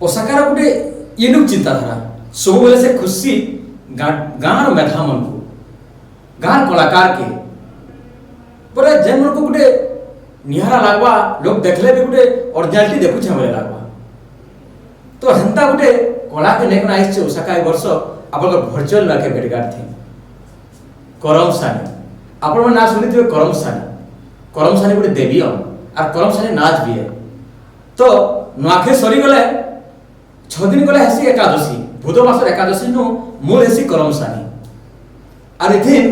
ओसाकार गोटे इनुक चिंताधारा सब बेले से खुशी गाँव मेधा मन को गाँव कलाकार के पर जेन मन को गोटे निहारा लागवा लोग देखले भी गोटे ओरिजिनालिटी देखुछे बेले लागवा तो हेंता गोटे कला के लेकर आइछे ओसाका ए वर्ष आपन वर्चुअल लाके भेटघाट थी करम सानी आपण ना सुनिथिबे करम सानी गोटे देवी और करम सानी नाच भी है तो नुआखे सरी गले 6 दिन गले हेसी एकादशी बुध मासर एकादशी नु मूल हेसी करम सानी आर इथिन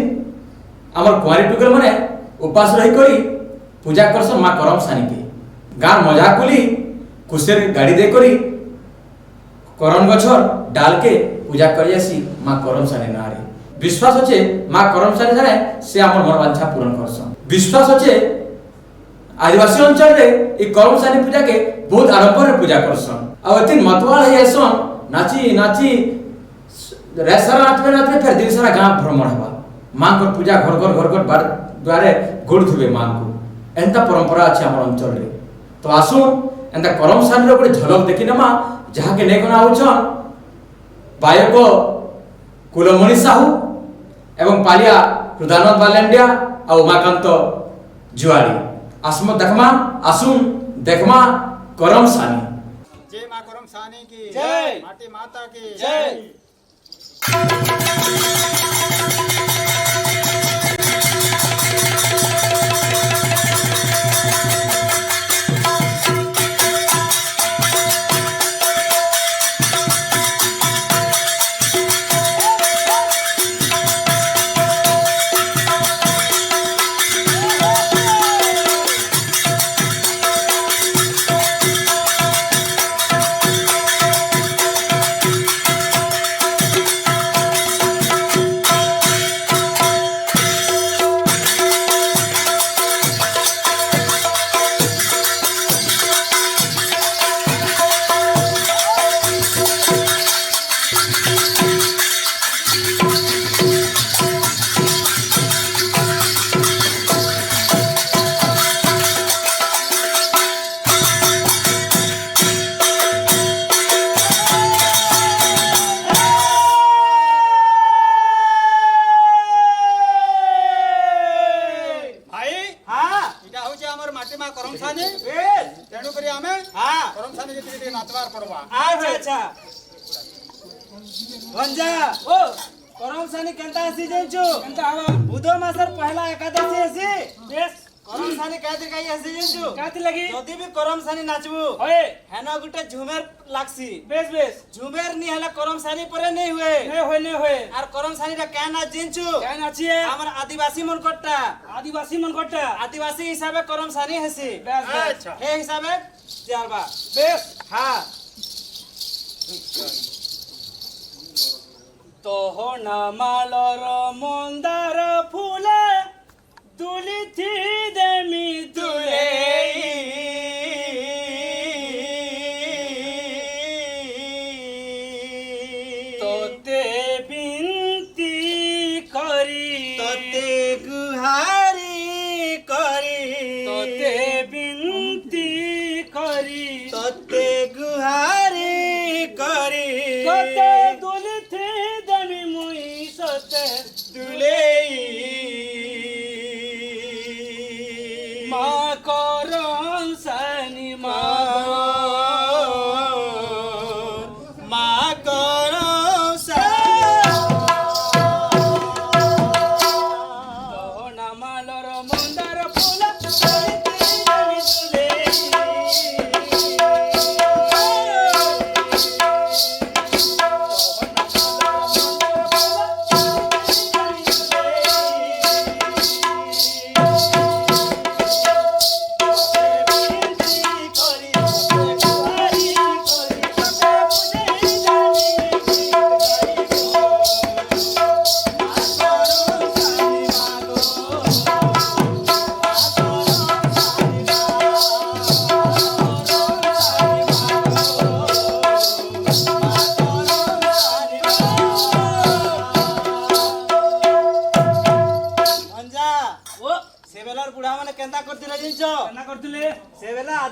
हमर कुआरी टुकल माने उपास रही करी पूजा करसन मां करम सानी के गार मजाक कुली कुसेर गाड़ी दे करी करम गछर डाल के पूजा करी आसी मां करम सानी नारे विश्वास होचे मां करम सानी जाने से हमर मन वांछा पूर्ण करसन विश्वास होचे आदिवासी अंचल रे ई करम सानी पूजा के बहुत आरंभ रे पूजा करसन आ अति मतवाल है ऐसन नाची नाची रेसरा नाचबे फिर दिन सारा गांव भ्रमण हवा मां को पूजा घर घर बार द्वारे गोड़ धुबे मां को एंता परंपरा अछि हमर अंचल रे तो आसु एंता करम सानी रो झलक देखि नमा जहा के ने कोना आउछन बायक कुलमणि साहू एवं पालिया हृदानंद बालेंडिया आ उमाकांत जुआरी आसम देखमा आसुन देखमा करम सानी जय मां करम सानी की जय माटी माता की जय। करम सानी केंता आसी जेंचो केंता आवा बुध मासर पहला एकादशी आसी बेस करम सानी काती काई आसी जेंचो काती लगी जदी भी करम सानी नाचबो होए हेना गुटे झुमेर लागसी बेस बेस झुमेर नि हला करम सानी परे नै होए नै होए आर करम सानी रा क्या नाच जेंचो क्या नाची है हमर आदिवासी आदिवासी हिसाबे करम सानी हेसी अच्छा हे हिसाबे जारबा बेस हां तोह नामालर मंदार फूले दुली थी देमी दुले तोते बिनती करी तोते गुहारी करी तोते बिनती करी तोते गुहारी करी तोते दुली थी दुले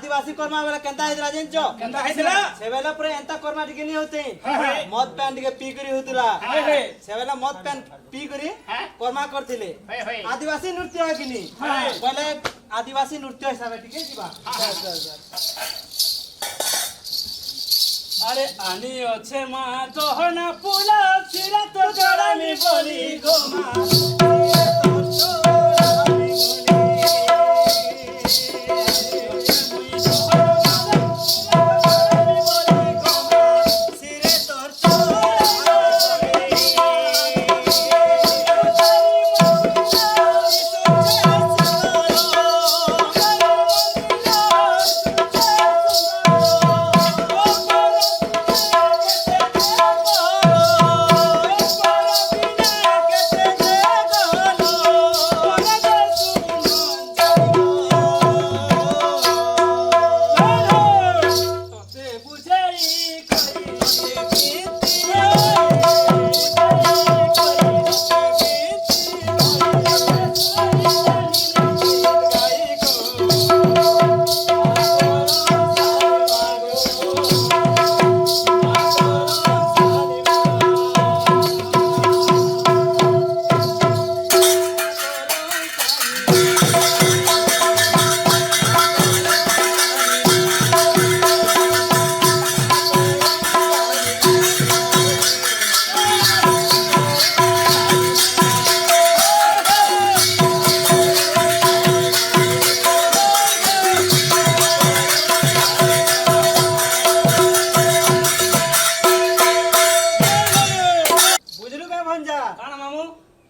आदिवासी कर्मा बेला केंता हैदरा जेंचो केंता हैदरा से बेला पूरे एंता कर्मा टिके नहीं होते हाय मद पैन टिके पी करी होतुला हाय से बेला मद पैन पी करी कर्मा करथिले हाय आदिवासी नृत्य है कि नहीं बोले आदिवासी नृत्य हिसाब टिके जीवा अरे आनी अच्छे मा दहना पुला सिरा तो गड़ामी बोली गो मा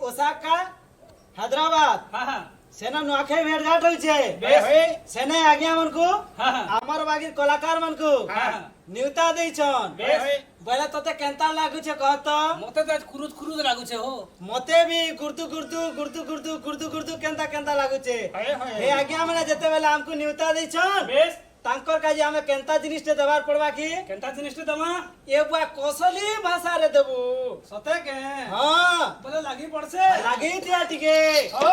ओसाका हैदराबाद सेना नुआखे भेट घाट होई छे सेना आज्ञा मन को हमर बागी कलाकार मन को न्यूता देई छन बोले तते केंता लागु छे कहत मते त खुरुद लागु छे हो मते भी गुर्दु केंता केंता लागु छे हे आज्ञा माने जते बेला हमको न्यूता देई छन बेस तांकर काजे हमें केंता जिनिस ते देबार पड़बा की केंता जिनिस ते दमा ए बुआ कौशली भाषा रे देबू सते के हां बोले लागी पड़से लागी तिया टिके हो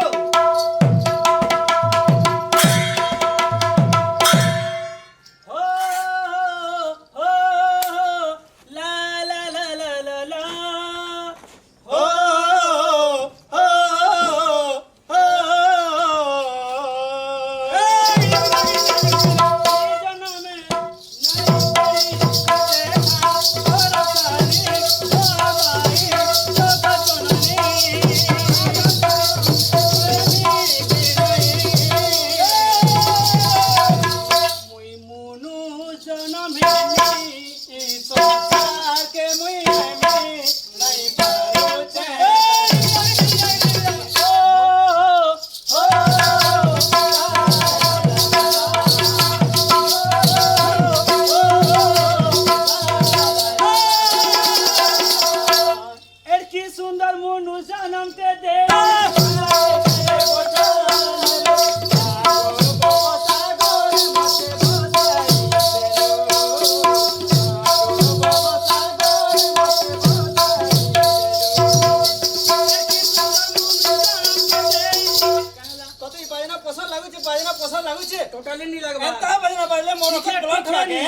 टोटली नहीं लगबा एंता बजना पहले मोरकत ब्लड लागे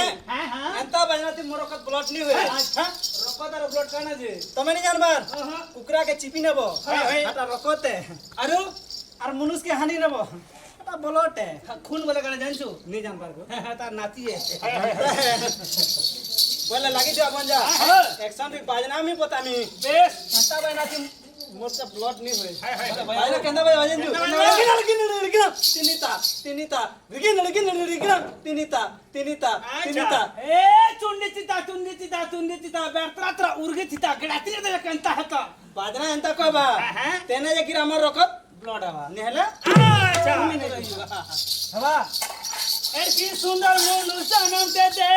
एंता बजना ती मोरकत ब्लड नहीं होय रकत और ब्लड काना जे तमे नहीं जानबार कुकरा के चिपी नेबो हटा रकते आरो आर मनुष्य के हानि नेबो हटा ब्लड खून बोले काना जानछु नहीं जानबार को तार नाती है बोले लागी जो अपन जा एक्शन भी बाजना में बतामी बेस एंता बजना ती मोरका ब्लड नहीं होय भाई केंदा भाई बाजन जो तिनिता ए चुन्नी चिता बेर्त्रात्रा उर्गे चिता गडाती दे कंता हता बाजना एंता कहबा तेने जे कि हमर रकत ब्लड आवा नेहला अच्छा हवा ए की सुंदर मनुष्य नाम ते दे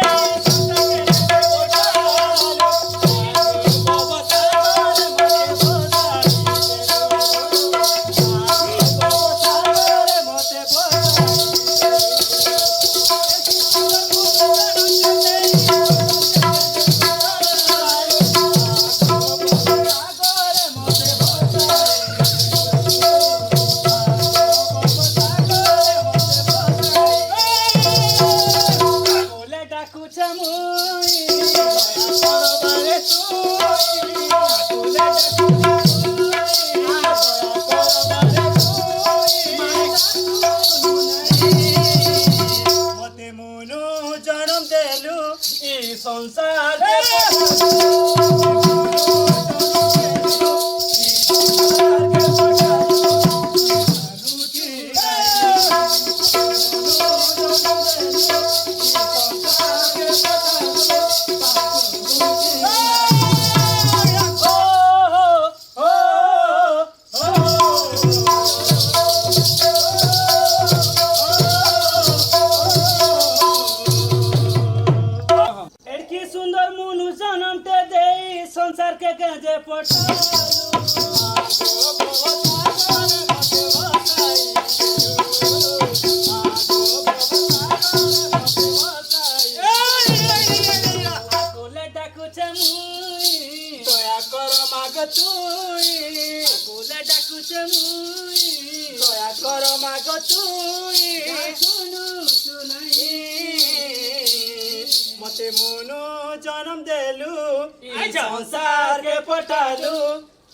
संसार के पठालू एड़की सुंदर मुनु जन्म ते दे संसार के गजे पठालू कोले डाकुचे मुई दया कर माग तुई कोले डाकुचे मुई दया कर माग तुई सुनु सुनाई मते मुनु जन्म देलु आइजा। संसार के पठालु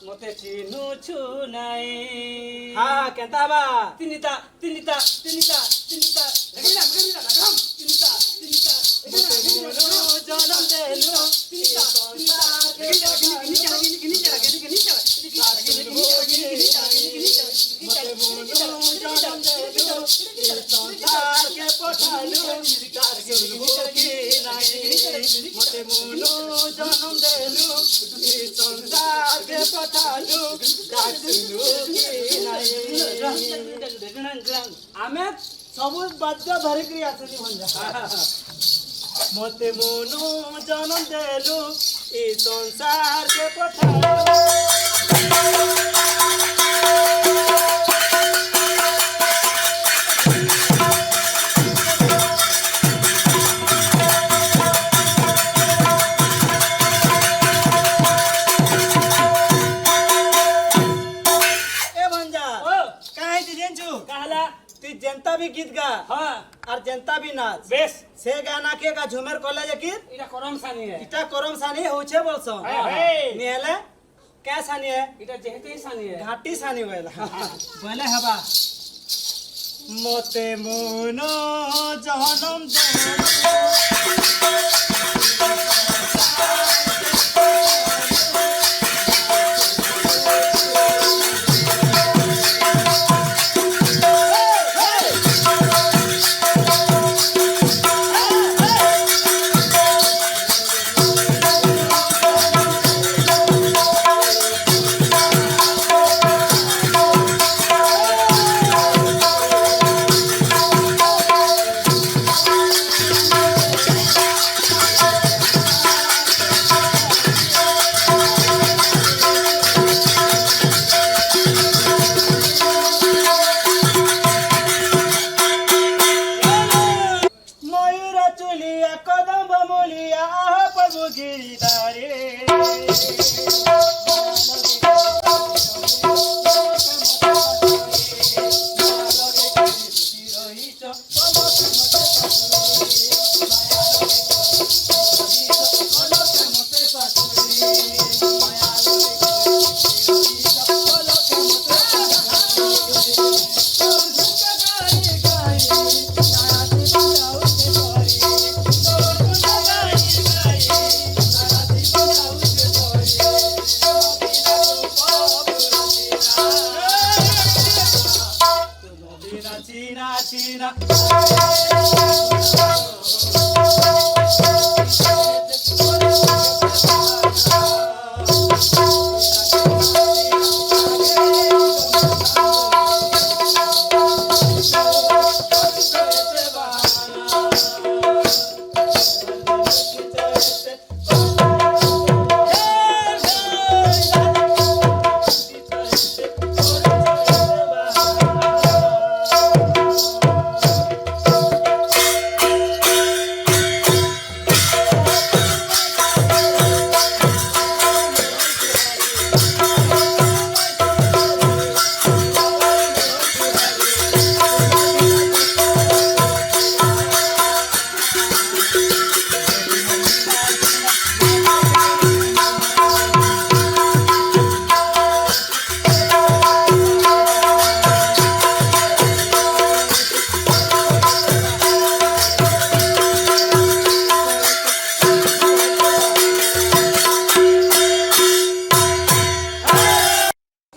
मते चिनु छु नाई हाँ केता बा तिनिता तिनिता तिनिता तिनिता लगेला लगेला लगम तिनिता तिनिता मते मुनु जन्म देलु संसार के मते मुनु जन्म देलु संसार के पठालु मते मुनु जन्म देलु संसार के पठालु आमे सब बाद्य धरिकी आसनी भंजा मते मुनु जन्म देलु ई संसार के पठालु ए भंजा ओ काहे ती जेंचू कहला ती जनता भी गीत गा हां और जनता भी नाच बेस से गाना के का झुमेर कॉलेज गीत इटा करम सानी है इटा करम सानी होछे बोलसो हे हे निहले क्या सानी है इटा जेहते ही सानी है घाटी सानी वेला बोले हबा मते मोनो जहनम दे मयूर चुलिया कदम बोलिया आह प्रभु गिरिधारे चीना चीना